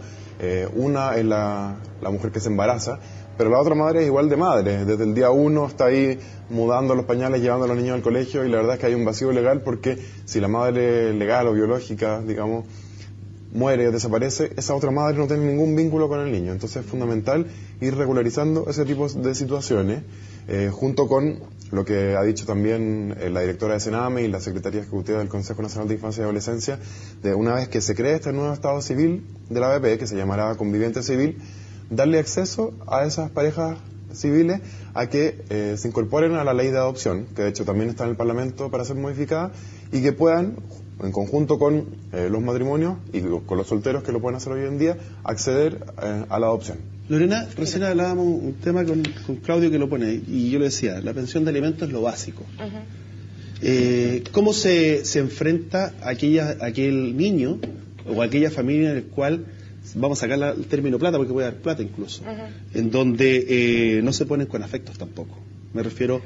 Speaker 5: Una es la mujer que se embaraza, pero la otra madre es igual de madre. Desde el día 1 está ahí mudando los pañales, llevando a los niños al colegio, y la verdad es que hay un vacío legal porque si la madre legal o biológica, digamos, muere o desaparece, esa otra madre no tiene ningún vínculo con el niño. Entonces es fundamental ir regularizando ese tipo de situaciones, junto con lo que ha dicho también la directora de Sename y la Secretaría Ejecutiva del Consejo Nacional de Infancia y Adolescencia, de una vez que se cree este nuevo estado civil de la ABP, que se llamará conviviente civil, darle acceso a esas parejas civiles a que se incorporen a la ley de adopción, que de hecho también está en el Parlamento para ser modificada, y que puedan, en conjunto con los matrimonios y con los solteros que lo pueden hacer hoy en día, acceder a la adopción.
Speaker 2: Lorena, recién hablábamos un tema con Claudio que lo pone, y yo le decía, la pensión de alimentos es lo básico. ¿Cómo se enfrenta aquel niño o aquella familia en el cual, vamos a sacar el término plata, porque puede dar plata incluso, en donde no se ponen con afectos tampoco? Me refiero,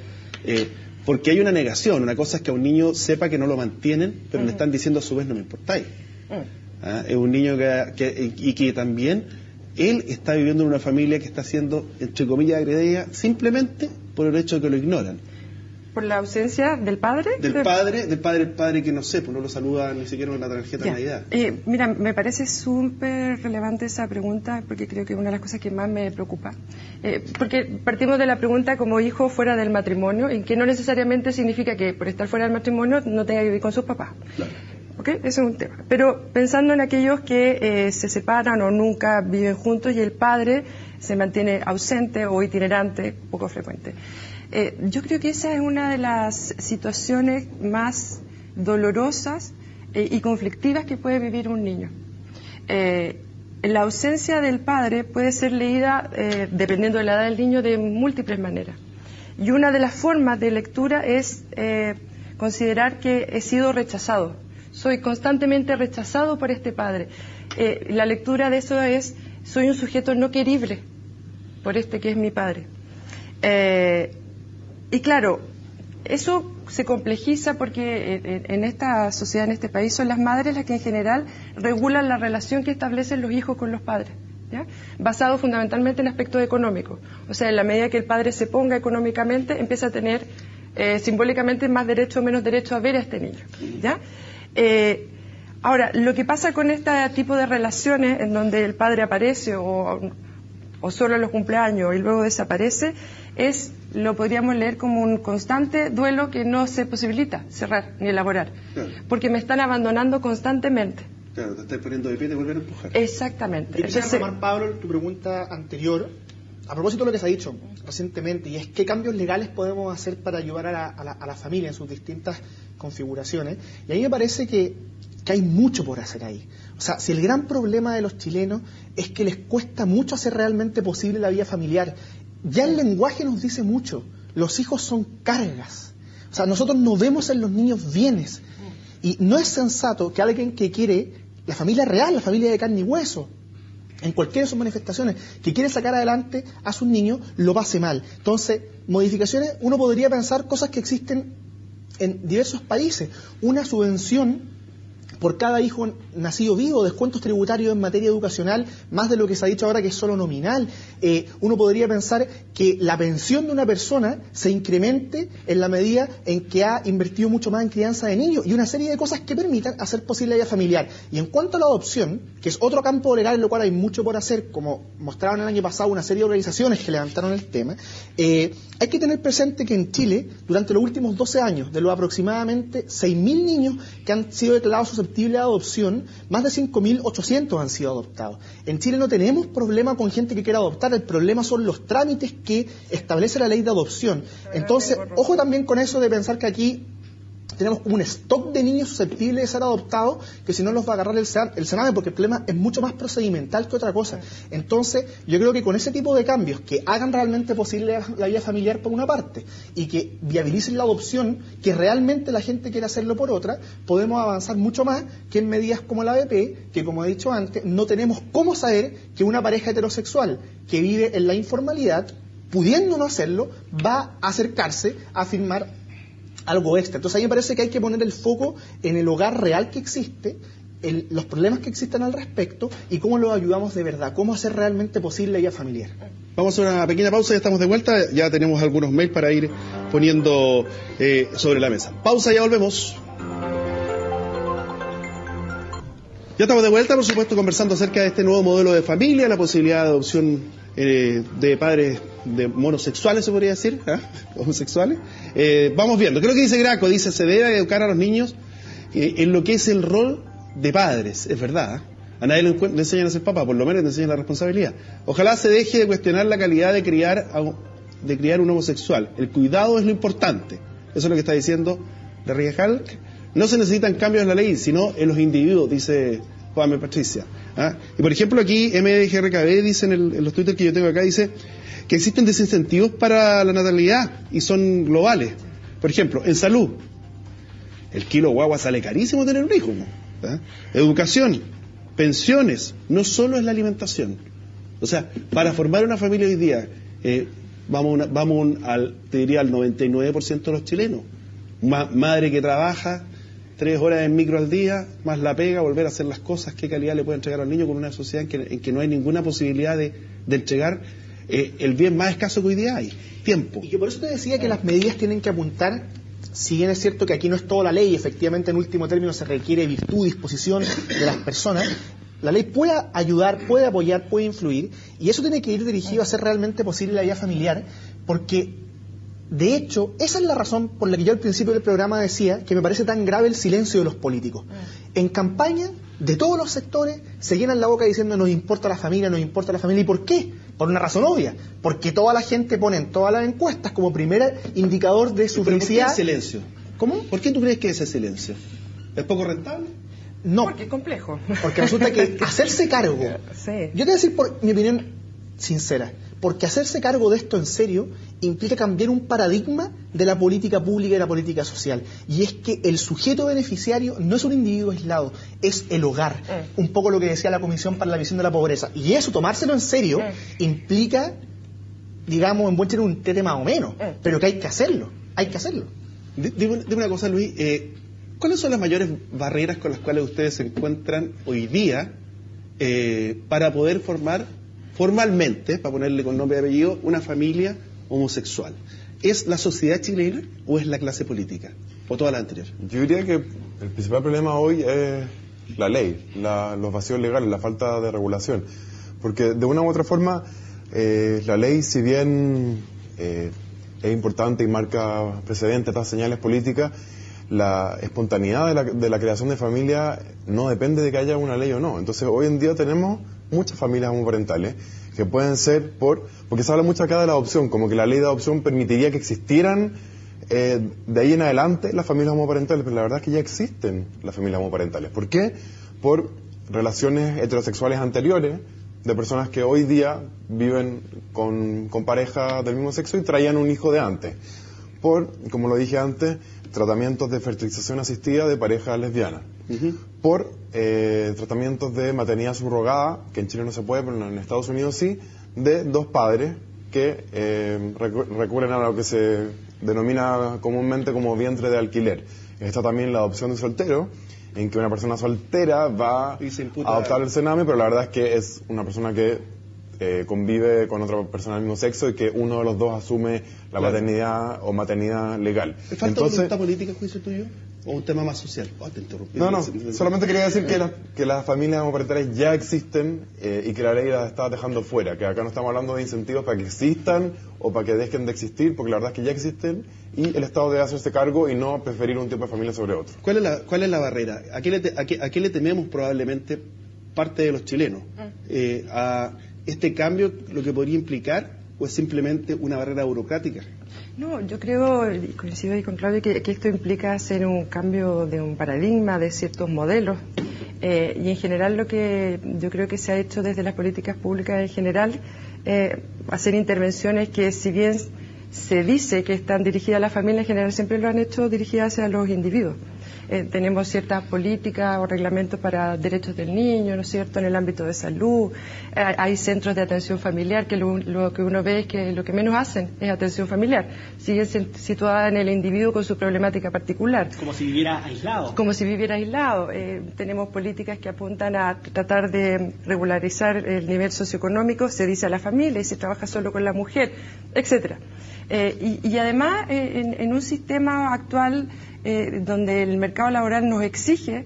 Speaker 2: porque hay una negación. Una cosa es que a un niño sepa que no lo mantienen, pero le están diciendo a su vez no me importáis. Es un niño que también él está viviendo en una familia que está siendo, entre comillas, agredida simplemente por el hecho de que lo ignoran.
Speaker 3: ¿Por la ausencia del padre?
Speaker 2: El padre que no sé, pues no lo saluda ni siquiera con la tarjeta de Navidad.
Speaker 3: Mira, me parece súper relevante esa pregunta, porque creo que es una de las cosas que más me preocupa. Porque partimos de la pregunta como hijo fuera del matrimonio, y que no necesariamente significa que por estar fuera del matrimonio no tenga que vivir con sus papás.
Speaker 2: Claro.
Speaker 3: ¿Ok? Ese es un tema. Pero pensando en aquellos que se separan o nunca viven juntos y el padre se mantiene ausente o itinerante, poco frecuente. Yo creo que esa es una de las situaciones más dolorosas y conflictivas que puede vivir un niño. La ausencia del padre puede ser leída, dependiendo de la edad del niño, de múltiples maneras. Y una de las formas de lectura es considerar que he sido rechazado. Soy constantemente rechazado por este padre. La lectura de eso es, soy un sujeto no querible por este que es mi padre. Y claro, eso se complejiza porque en esta sociedad, en este país, son las madres las que en general regulan la relación que establecen los hijos con los padres, ¿ya? Basado fundamentalmente en aspectos económicos. O sea, en la medida que el padre se ponga económicamente, empieza a tener simbólicamente más derecho o menos derecho a ver a este niño, ¿ya? Ahora, lo que pasa con este tipo de relaciones en donde el padre aparece o solo en los cumpleaños y luego desaparece, lo podríamos leer como un constante duelo que no se posibilita cerrar ni elaborar, claro, porque me están abandonando constantemente.
Speaker 2: Claro, te estás poniendo de pie y te vuelven a empujar.
Speaker 3: Exactamente.
Speaker 4: Yo quisiera tomar, Pablo, tu pregunta anterior, a propósito de lo que se ha dicho recientemente, y es qué cambios legales podemos hacer para ayudar a la familia en sus distintas configuraciones. Y a mí me parece que hay mucho por hacer ahí. O sea, si el gran problema de los chilenos es que les cuesta mucho hacer realmente posible la vida familiar, ya el lenguaje nos dice mucho. Los hijos son cargas. O sea, nosotros no vemos en los niños bienes. Y no es sensato que alguien que quiere la familia real, la familia de carne y hueso, en cualquiera de sus manifestaciones, que quiere sacar adelante a sus niños, lo pase mal. Entonces, modificaciones, uno podría pensar cosas que existen en diversos países. Una subvención por cada hijo nacido vivo, descuentos tributarios en materia educacional, más de lo que se ha dicho ahora que es solo nominal. Uno podría pensar que la pensión de una persona se incremente en la medida en que ha invertido mucho más en crianza de niños, y una serie de cosas que permitan hacer posible la vida familiar. Y en cuanto a la adopción, que es otro campo legal en lo cual hay mucho por hacer, como mostraron el año pasado una serie de organizaciones que levantaron el tema, hay que tener presente que en Chile, durante los últimos 12 años, de los aproximadamente 6.000 niños que han sido declarados susceptibles de adopción, más de 5.800 han sido adoptados. En Chile no tenemos problema con gente que quiera adoptar, el problema son los trámites que establece la ley de adopción. Entonces, ojo también con eso de pensar que aquí tenemos como un stock de niños susceptibles de ser adoptados, que si no los va a agarrar el Sename, porque el problema es mucho más procedimental que otra cosa. Entonces, yo creo que con ese tipo de cambios que hagan realmente posible la vida familiar por una parte, y que viabilicen la adopción, que realmente la gente quiere hacerlo por otra, podemos avanzar mucho más que en medidas como la ABP, que como he dicho antes, no tenemos cómo saber que una pareja heterosexual que vive en la informalidad, pudiendo no hacerlo, va a acercarse a firmar algo extra. Entonces a mí me parece que hay que poner el foco en el hogar real que existe, en los problemas que existen al respecto y cómo los ayudamos de verdad, cómo hacer realmente posible la vida familiar.
Speaker 2: Vamos a una pequeña pausa y estamos de vuelta. Ya tenemos algunos mails para ir poniendo sobre la mesa. Pausa, ya volvemos. Ya estamos de vuelta, por supuesto, conversando acerca de este nuevo modelo de familia, la posibilidad de adopción de padres de monosexuales, se podría decir, homosexuales. Vamos viendo. Creo que dice Graco, dice, se debe educar a los niños en lo que es el rol de padres. Es verdad, a nadie le enseñan a ser papá, por lo menos le enseñan la responsabilidad. Ojalá se deje de cuestionar la calidad de criar un homosexual. El cuidado es lo importante. Eso es lo que está diciendo de Riejal. No se necesitan cambios en la ley, sino en los individuos, dice Juan Patricia. Y por ejemplo aquí MDGRKB dice en los twitters que yo tengo acá, dice que existen desincentivos para la natalidad y son globales. Por ejemplo, en salud, el kilo guagua sale carísimo tener un hijo. Educación, pensiones, no solo es la alimentación. O sea, para formar una familia hoy día, te diría al 99% de los chilenos. Madre que trabaja 3 horas en micro al día, más la pega, volver a hacer las cosas, qué calidad le puede entregar al niño con una sociedad en que no hay ninguna posibilidad de entregar el bien más escaso que hoy día hay, tiempo.
Speaker 4: Y que por eso te decía que las medidas tienen que apuntar, si bien es cierto que aquí no es toda la ley, efectivamente en último término se requiere virtud, disposición de las personas, la ley puede ayudar, puede apoyar, puede influir, y eso tiene que ir dirigido a hacer realmente posible la vida familiar, porque de hecho, esa es la razón por la que yo al principio del programa decía que me parece tan grave el silencio de los políticos. En campaña, de todos los sectores, se llenan la boca diciendo nos importa la familia, nos importa la familia. ¿Y por qué? Por una razón obvia. Porque toda la gente pone en todas las encuestas como primer indicador de su felicidad.
Speaker 2: ¿Por qué el silencio?
Speaker 4: ¿Cómo?
Speaker 2: ¿Por qué tú crees que ese silencio? ¿Es poco rentable?
Speaker 4: No.
Speaker 3: Porque es complejo.
Speaker 4: Porque resulta que hacerse cargo...
Speaker 3: Sí.
Speaker 4: Yo te voy a decir por mi opinión sincera. Porque hacerse cargo de esto en serio implica cambiar un paradigma de la política pública y de la política social. Y es que el sujeto beneficiario no es un individuo aislado, es el hogar. Un poco lo que decía la Comisión para la Visión de la Pobreza. Y eso, tomárselo en serio, implica, digamos, en buen chileno, un tete más o menos. Pero que hay que hacerlo, hay que hacerlo.
Speaker 2: Dime una cosa, Luis. ¿Cuáles son las mayores barreras con las cuales ustedes se encuentran hoy día para poder formar formalmente, para ponerle con nombre y apellido, una familia homosexual? ¿Es la sociedad chilena o es la clase política? ¿O toda la anterior?
Speaker 5: Yo diría que el principal problema hoy es la ley, los vacíos legales, la falta de regulación. Porque de una u otra forma, la ley, si bien es importante y marca precedentes, estas señales políticas, la espontaneidad de la creación de familia no depende de que haya una ley o no. Entonces, hoy en día tenemos muchas familias homoparentales que pueden ser porque se habla mucho acá de la adopción, como que la ley de adopción permitiría que existieran de ahí en adelante las familias homoparentales, pero la verdad es que ya existen las familias homoparentales. ¿Por qué? Por relaciones heterosexuales anteriores de personas que hoy día viven con pareja del mismo sexo y traían un hijo de antes. Por, como lo dije antes, tratamientos de fertilización asistida de parejas lesbianas. Por tratamientos de maternidad subrogada, que en Chile no se puede, pero en Estados Unidos sí, de 2 padres que recurren a lo que se denomina comúnmente como vientre de alquiler. Está también la adopción de soltero, en que una persona soltera va a adoptar el cename, pero la verdad es que es una persona que convive con otra persona del mismo sexo y que uno de los dos asume la paternidad o maternidad legal.
Speaker 2: ¿Falta voluntad política, juicio tuyo? ¿O un tema más social? Te interrumpí.
Speaker 5: No, solamente quería decir que las familias homoparentales ya existen y que la ley las está dejando fuera, que acá no estamos hablando de incentivos para que existan o para que dejen de existir, porque la verdad es que ya existen y el Estado debe hacerse cargo y no preferir un tipo de familia sobre otro.
Speaker 2: ¿Cuál es la barrera? ¿A qué le tememos probablemente parte de los chilenos? ¿A este cambio lo que podría implicar o es simplemente una barrera burocrática?
Speaker 3: No, yo creo, y coincido ahí con Claudio, que esto implica hacer un cambio de un paradigma, de ciertos modelos. Y en general lo que yo creo que se ha hecho desde las políticas públicas en general, hacer intervenciones que si bien se dice que están dirigidas a la familia, en general siempre lo han hecho dirigidas hacia los individuos. Tenemos ciertas políticas o reglamentos para derechos del niño, ¿no es cierto?, en el ámbito de salud. Hay centros de atención familiar que lo que uno ve es que lo que menos hacen es atención familiar. Siguen situadas en el individuo con su problemática particular.
Speaker 6: Como si viviera aislado.
Speaker 3: Como si viviera aislado. Tenemos políticas que apuntan a tratar de regularizar el nivel socioeconómico, se dice a la familia y se trabaja solo con la mujer, etcétera. Y además, en un sistema actual donde el mercado laboral nos exige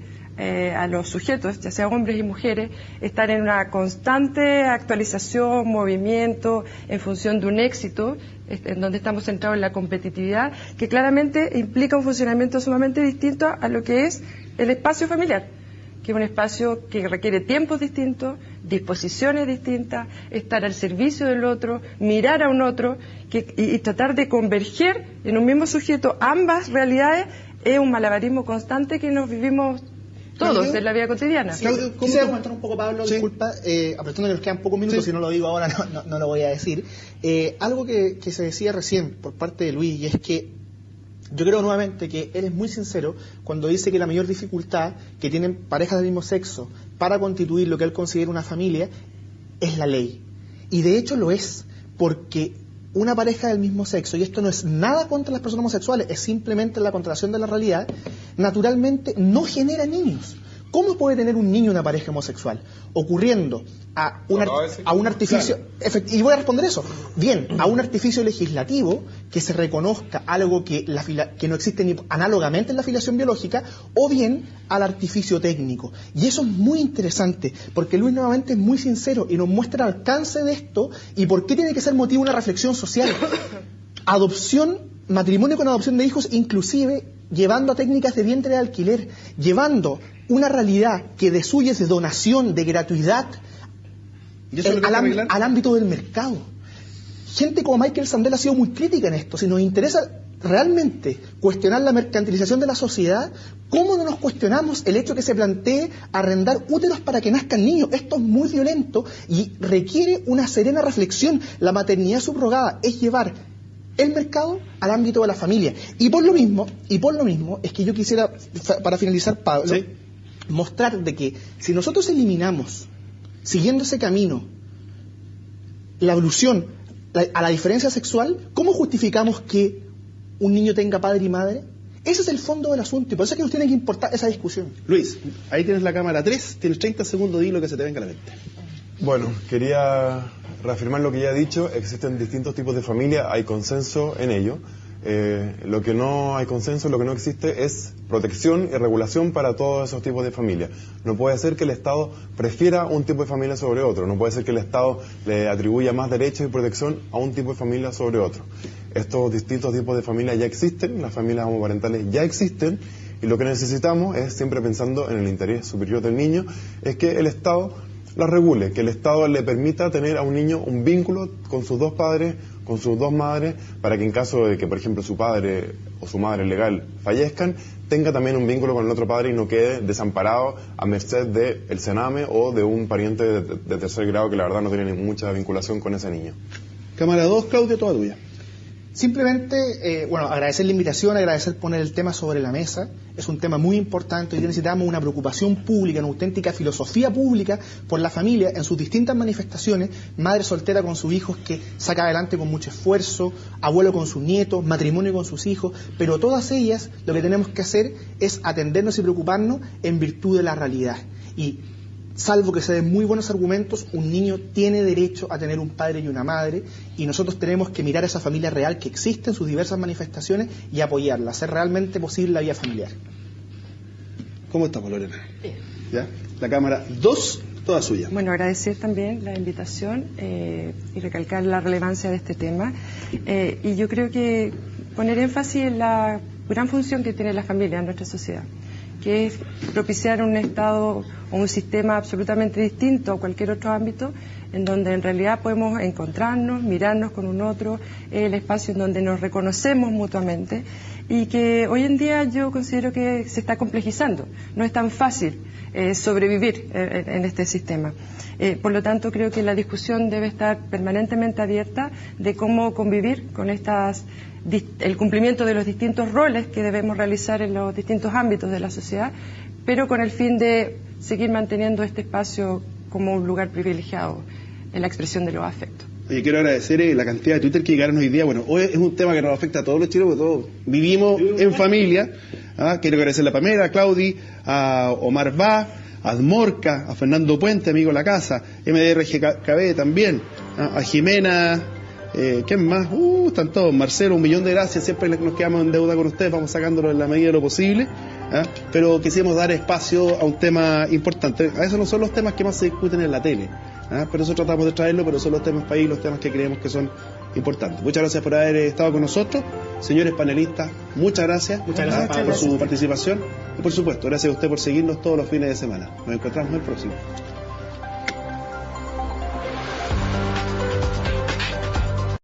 Speaker 3: a los sujetos, ya sea hombres y mujeres, estar en una constante actualización, movimiento, en función de un éxito, en donde estamos centrados en la competitividad, que claramente implica un funcionamiento sumamente distinto a lo que es el espacio familiar, que es un espacio que requiere tiempos distintos, disposiciones distintas, estar al servicio del otro, mirar a un otro y tratar de converger en un mismo sujeto ambas realidades. Es un malabarismo constante que nos vivimos todos en la vida cotidiana.
Speaker 4: Sí, quisiera comentar un poco, Pablo,
Speaker 2: sí.
Speaker 4: Disculpa, aprovechando que nos quedan pocos minutos,
Speaker 2: Sí.
Speaker 4: si no lo digo ahora no lo voy a decir. Algo que se decía recién por parte de Luis, y es que yo creo nuevamente que él es muy sincero cuando dice que la mayor dificultad que tienen parejas del mismo sexo para constituir lo que él considera una familia es la ley. Y de hecho lo es, porque una pareja del mismo sexo, y esto no es nada contra las personas homosexuales, es simplemente la contracción de la realidad, naturalmente no genera niños. ¿Cómo puede tener un niño una pareja homosexual? Ocurriendo a un artificio...
Speaker 2: Claro.
Speaker 4: Y voy a responder eso. Bien, a un artificio legislativo que se reconozca algo que no existe ni análogamente en la filiación biológica, o bien al artificio técnico. Y eso es muy interesante, porque Luis nuevamente es muy sincero y nos muestra el alcance de esto y por qué tiene que ser motivo de una reflexión social. Adopción, matrimonio con adopción de hijos, inclusive llevando a técnicas de vientre de alquiler, llevando una realidad que de suya es de donación, de gratuidad, al ámbito del mercado. Gente como Michael Sandel ha sido muy crítica en esto. Si nos interesa realmente cuestionar la mercantilización de la sociedad, ¿cómo no nos cuestionamos el hecho que se plantee arrendar úteros para que nazcan niños? Esto es muy violento y requiere una serena reflexión. La maternidad subrogada es llevar el mercado al ámbito de la familia. Y por lo mismo es que yo quisiera, para finalizar, Pablo,
Speaker 2: ¿sí?,
Speaker 4: mostrar de que si nosotros eliminamos, siguiendo ese camino, la evolución a la diferencia sexual, ¿cómo justificamos que un niño tenga padre y madre? Ese es el fondo del asunto y por eso es que nos tiene que importar esa discusión.
Speaker 2: Luis, ahí tienes la cámara 3, tienes 30 segundos, di lo que se te venga a la mente.
Speaker 5: Bueno, quería reafirmar lo que ya he dicho. Existen distintos tipos de familia, hay consenso en ello. Lo que no hay consenso, lo que no existe es protección y regulación para todos esos tipos de familia. No puede ser que el Estado prefiera un tipo de familia sobre otro, no puede ser que el Estado le atribuya más derechos y protección a un tipo de familia sobre otro. Estos distintos tipos de familia ya existen, las familias homoparentales ya existen, y lo que necesitamos es, siempre pensando en el interés superior del niño, es que el Estado las regule, que el Estado le permita tener a un niño un vínculo con sus dos padres, con sus dos madres, para que en caso de que, por ejemplo, su padre o su madre legal fallezcan, tenga también un vínculo con el otro padre y no quede desamparado a merced del Sename o de un pariente de tercer grado que la verdad no tiene mucha vinculación con ese niño.
Speaker 2: Cámara 2, Claudia, toda tuya.
Speaker 4: Simplemente, agradecer la invitación, agradecer poner el tema sobre la mesa. Es un tema muy importante. Hoy necesitamos una preocupación pública, una auténtica filosofía pública por la familia en sus distintas manifestaciones. Madre soltera con sus hijos que saca adelante con mucho esfuerzo, abuelo con sus nietos, matrimonio con sus hijos. Pero todas ellas lo que tenemos que hacer es atendernos y preocuparnos en virtud de la realidad. Y salvo que se den muy buenos argumentos, un niño tiene derecho a tener un padre y una madre, y nosotros tenemos que mirar a esa familia real que existe en sus diversas manifestaciones y apoyarla, hacer realmente posible la vida familiar.
Speaker 2: ¿Cómo estamos, Lorena? ¿Ya? La cámara 2, toda suya.
Speaker 3: Bueno, agradecer también la invitación y recalcar la relevancia de este tema. Y yo creo que poner énfasis en la gran función que tiene la familia en nuestra sociedad, que es propiciar un estado o un sistema absolutamente distinto a cualquier otro ámbito, en donde en realidad podemos encontrarnos, mirarnos con un otro, el espacio en donde nos reconocemos mutuamente, y que hoy en día yo considero que se está complejizando. No es tan fácil sobrevivir en este sistema. Por lo tanto, creo que la discusión debe estar permanentemente abierta de cómo convivir con estas el cumplimiento de los distintos roles que debemos realizar en los distintos ámbitos de la sociedad, pero con el fin de seguir manteniendo este espacio como un lugar privilegiado en la expresión de los afectos.
Speaker 2: Oye, quiero agradecer la cantidad de Twitter que llegaron hoy día. Bueno, hoy es un tema que nos afecta a todos los chilenos, porque todos vivimos en familia. Quiero agradecerle a Pamela, a Claudi, a Omar Ba, a Admorca, a Fernando Puente, amigo de la casa, MDRGB también, a Jimena, ¿quién más? Están todos, Marcelo, 1.000.000 de gracias, siempre nos quedamos en deuda con ustedes, vamos sacándolo en la medida de lo posible, pero quisimos dar espacio a un tema importante. A esos no son los temas que más se discuten en la tele, pero nosotros tratamos de traerlo, pero son los temas país, los temas que creemos que son importantes. Muchas gracias por haber estado con nosotros, señores panelistas, muchas gracias por su participación y por supuesto, gracias a usted por seguirnos todos los fines de semana. Nos encontramos el próximo.